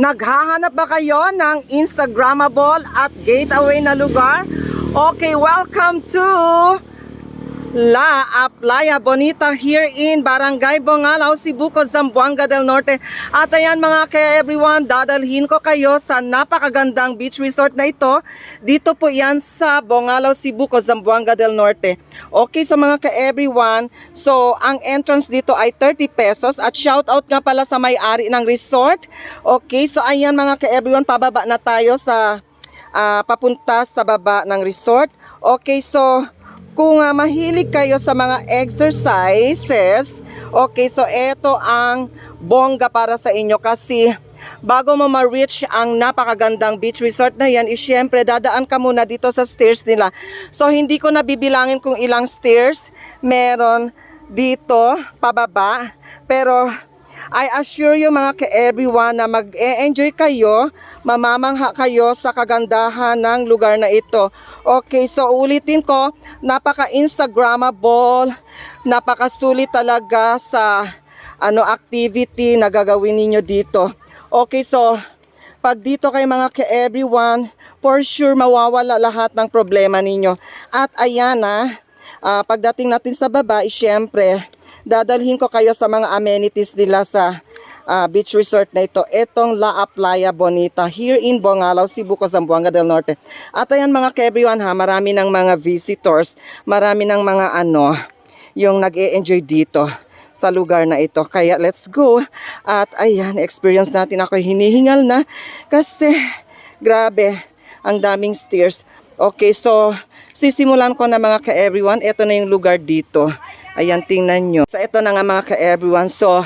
Naghahanap ba kayo ng Instagrammable at gateway na lugar? Okay, welcome to La Playa Bonita here in Barangay Bongalaw, Cebu, Zamboanga del Norte. At ayan mga ka-everyone, dadalhin ko kayo sa napakagandang beach resort na ito. Dito po yan sa Bongalaw, Cebu, Zamboanga del Norte. Okay, so mga ka-everyone, so ang entrance dito ay 30 pesos at shout out nga pala sa may-ari ng resort. Okay, so ayan mga ka-everyone, pababa na tayo sa papunta sa baba ng resort. Okay, so kung mahilig kayo sa mga exercises, okay, so ito ang bongga para sa inyo kasi bago mo ma-reach ang napakagandang beach resort na yan, syempre dadaan ka muna dito sa stairs nila. So hindi ko nabibilangin kung ilang stairs meron dito pababa, pero I assure you mga ka-everyone na mag-e-enjoy kayo, mamamangha kayo sa kagandahan ng lugar na ito. Okay, so ulitin ko, napaka-instagrammable, napakasulit talaga sa activity na gagawin ninyo dito. Okay, so pag dito kay mga ka-everyone, for sure mawawala lahat ng problema ninyo. At ayan pagdating natin sa baba, syempre dadalhin ko kayo sa mga amenities nila sa beach resort na ito. Itong La Playa Bonita here in Bongalaw, Cebu, Zamboanga del Norte. At ayan mga ka-everyone marami ng mga visitors, marami ng mga yung nag-e-enjoy dito sa lugar na ito. Kaya let's go. At ayan, experience natin, ako hinihingal na kasi grabe, ang daming stairs. Okay, so sisimulan ko na mga ka-everyone. Ito na yung lugar dito. Ayan, tingnan nyo. So ito na nga mga ka-everyone. So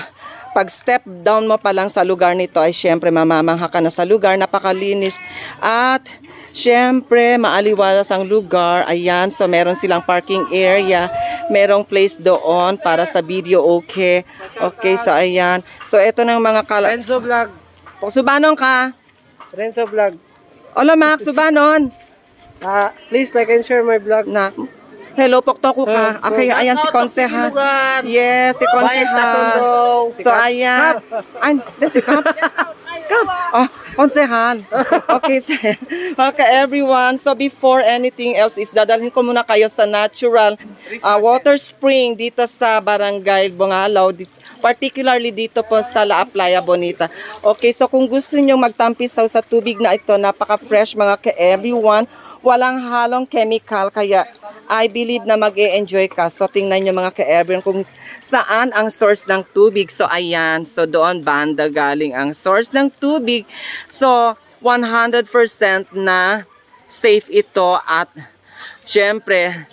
pag step down mo pa lang sa lugar nito ay syempre mamamangha ka na sa lugar. Napakalinis at syempre maaliwalas ang lugar. Ayan, so meron silang parking area, merong place doon para sa video. Okay, okay, so ayan. So ito na mga Renzo Vlog. Subanon ka? Renzo Vlog. Hola Max, subanon. Please like and share my vlog. Na hello, poktoku ka. Okay, ayan si Konsehal. Yes, si Konsehal. So, ayan. That's si Kap. Kap. Oh, Konsehal. Okay, okay, everyone. So, before anything else is dadalhin ko muna kayo sa natural water spring dito sa Barangay Bongalaw. Particularly dito po sa La Playa Bonita. Okay, so kung gusto nyo magtampisaw sa tubig na ito, napaka-fresh mga ka-everyone. Walang halong chemical, kaya I believe na mag-e-enjoy ka. So tingnan nyo mga ka-everyone kung saan ang source ng tubig. So ayan, so doon banda galing ang source ng tubig. So 100% na safe ito at syempre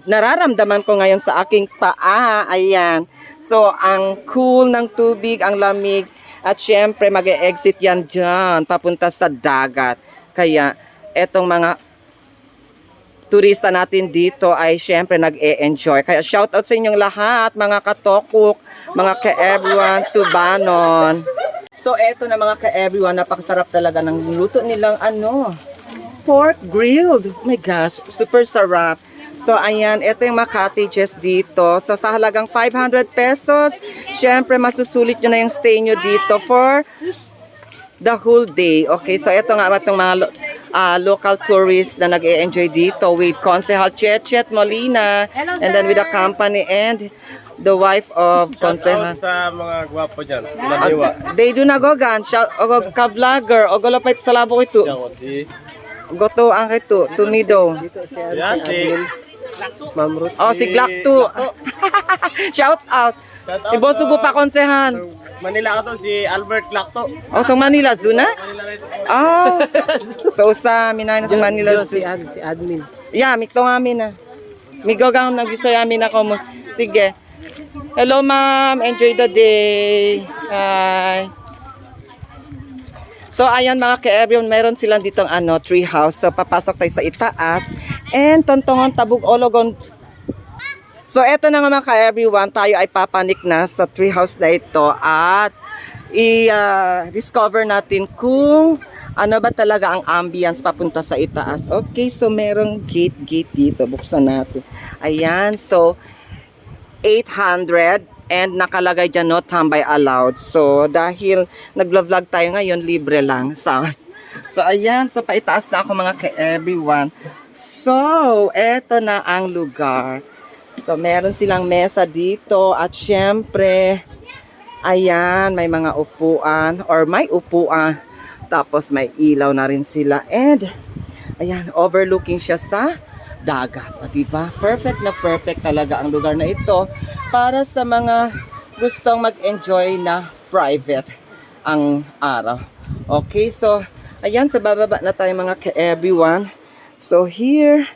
nararamdaman ko ngayon sa aking paa. Ayan, so ang cool ng tubig, ang lamig at syempre mag-e-exit yan dyan papunta sa dagat. Kaya etong mga turista natin dito ay syempre nag-e-enjoy. Kaya shout out sa inyong lahat, mga katokok, mga ka-everyone, subanon. So eto na mga ka-everyone, napakasarap talaga ng luto nilang pork grilled. Oh my gosh, super sarap. So ayan, ito yung mga cottages dito. So sa halagang 500 pesos, syempre masusulit nyo na yung stay nyo dito for the whole day. Okay, so ito nga itong mga local tourists na nag-e-enjoy dito with Konsehal Chet Molina and then with the company and the wife of Konsehal. Sa mga gwapo dyan. They do na gogan. Shout ka-vlogger. O golapit sa labo ito. Goto ang ito. Tumido. Oh, si Glakto. Shout out. Ibosugo pa Konsehal. Manila to si Albert Lacto. Oh, sa Manila Zoo na? Oh. So sa minay na sa Manila Zoo. Si admin. Yeah, mikto amin na. Migogang nagbisoy amin ako mo. Sige. Hello ma'am, enjoy the day. Hi. So ayan mga ka-everyone, meron silang ditong tree house. So papasok tayo sa itaas. And tontongon tabog ologon. So eto na nga mga ka-everyone, tayo ay papanik na sa treehouse na ito at i-discover natin kung ano ba talaga ang ambience papunta sa itaas. Okay, so merong gate dito, buksan natin. Ayan, so 800 And nakalagay dyan, no tambay allowed. So, dahil naglo-vlog tayo ngayon, libre lang. So ayan. So, paitaas na ako mga ka-everyone. So, eto na ang lugar. So, meron silang mesa dito. At syempre, ayan, may mga upuan. Or may upuan. Tapos, may ilaw na rin sila. And, ayan, overlooking siya sa dagat. O, diba? Perfect na perfect talaga ang lugar na ito para sa mga gustong mag-enjoy na private ang araw. Okay, so, ayan, sa bababa na tayo mga ka-everyone. So, here,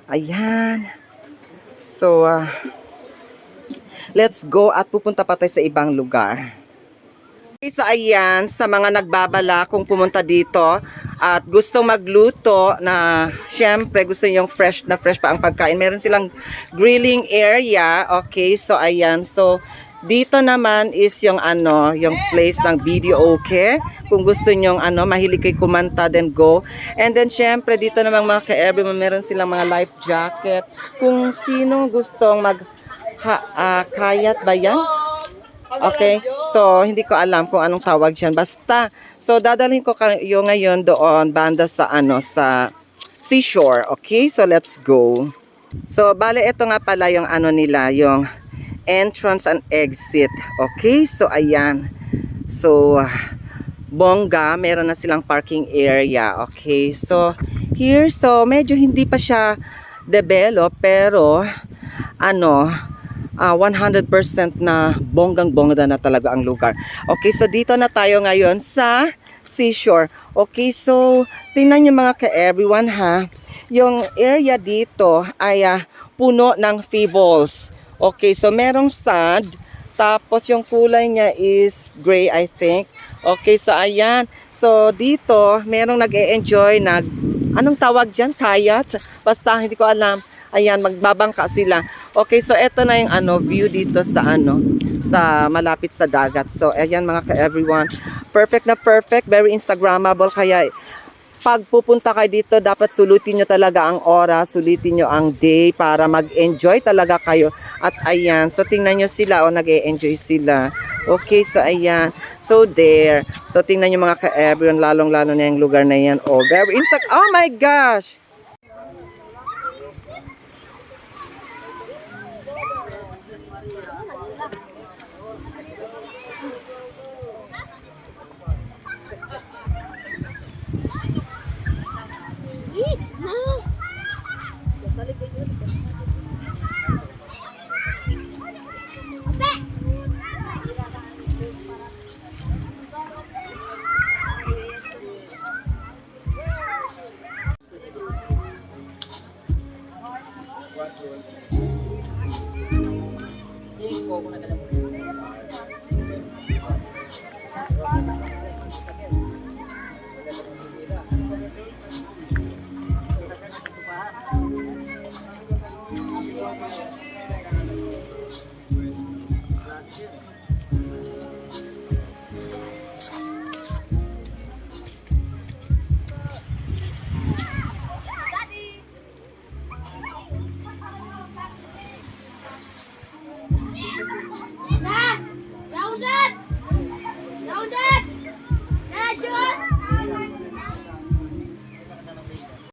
ayan. So, let's go at pupunta pa tayo sa ibang lugar. So ayan, sa mga nagbabala kung pumunta dito at gustong magluto na syempre gusto yung fresh pa ang pagkain. Meron silang grilling area. Okay, so ayan. So dito naman is yung yung place ng video okay. Kung gusto nyong mahilig kay kumanta, then go. And then syempre dito namang mga ka-everyone, meron silang mga life jacket. Kung sino gustong kayat ba yan? Okay, so hindi ko alam kung anong tawag diyan. Basta, so dadalhin ko kayo ngayon doon banda sa sa seashore. Okay, so let's go. So bale ito nga pala yung nila, yung entrance and exit. Okay, so ayan. So bongga, meron na silang parking area. Okay, so here, so medyo hindi pa siya develop pero 100% na bonggang-bongga na talaga ang lugar. Okay, so dito na tayo ngayon sa seashore. Okay, so tingnan nyo mga ka-everyone ha. Yung area dito ay puno ng pebbles. Okay, so merong sand. Tapos yung kulay niya is gray, I think. Okay, so ayan. So dito, merong nag-e-enjoy, anong tawag dyan? Kayak? Basta hindi ko alam. Ayan, magbabangka sila. Okay, so eto na yung view dito sa sa malapit sa dagat. So ayan mga ka-everyone, perfect na perfect, very instagrammable. Kaya pag pupunta kayo dito, dapat sulitin nyo talaga ang oras, sulitin nyo ang day para mag-enjoy talaga kayo. At ayan, so tingnan nyo sila, nag-e-enjoy sila. Okay, so ayan. So there. So tingnan nyo mga ka-everyone, lalong-lalo na yung lugar na yan. Oh, very oh my gosh!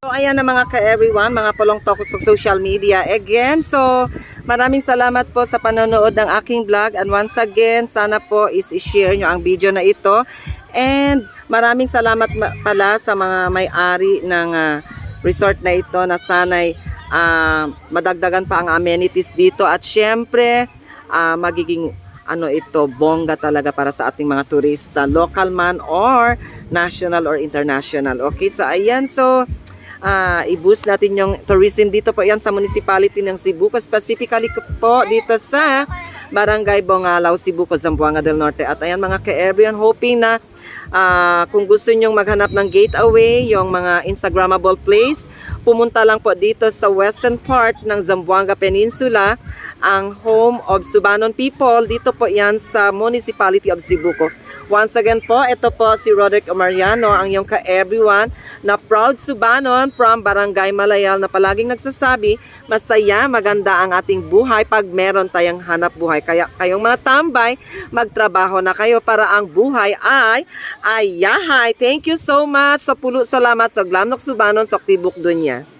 So ayan na mga ka-everyone, mga pulong talk sa social media. Again, so maraming salamat po sa panonood ng aking vlog. And once again, sana po is-share nyo ang video na ito. And maraming salamat pala sa mga may-ari ng resort na ito na sana'y madagdagan pa ang amenities dito. At syempre, magiging ito, bongga talaga para sa ating mga turista, local man or national or international. Okay, so ayan, so i-boost natin yung tourism dito po yan sa municipality ng Cebu, specifically po dito sa Barangay Bongalaw, Cebu, Zamboanga del Norte. At ayan mga ka-everyone, hoping na kung gusto nyong maghanap ng gateway, yung mga Instagrammable place, pumunta lang po dito sa western part ng Zamboanga Peninsula, ang home of Subanon people. Dito po yan sa municipality of Cebu. Once again po, ito po si Roderick Omariano, ang iyong ka-everyone na proud Subanon from Barangay Malayal na palaging nagsasabi, masaya, maganda ang ating buhay pag meron tayong hanap buhay. Kaya kayong mga tambay, magtrabaho na kayo para ang buhay ay ayahay. Thank you so much. Sa pulo salamat sa Glamnok Subanon sa Tibok Dunya.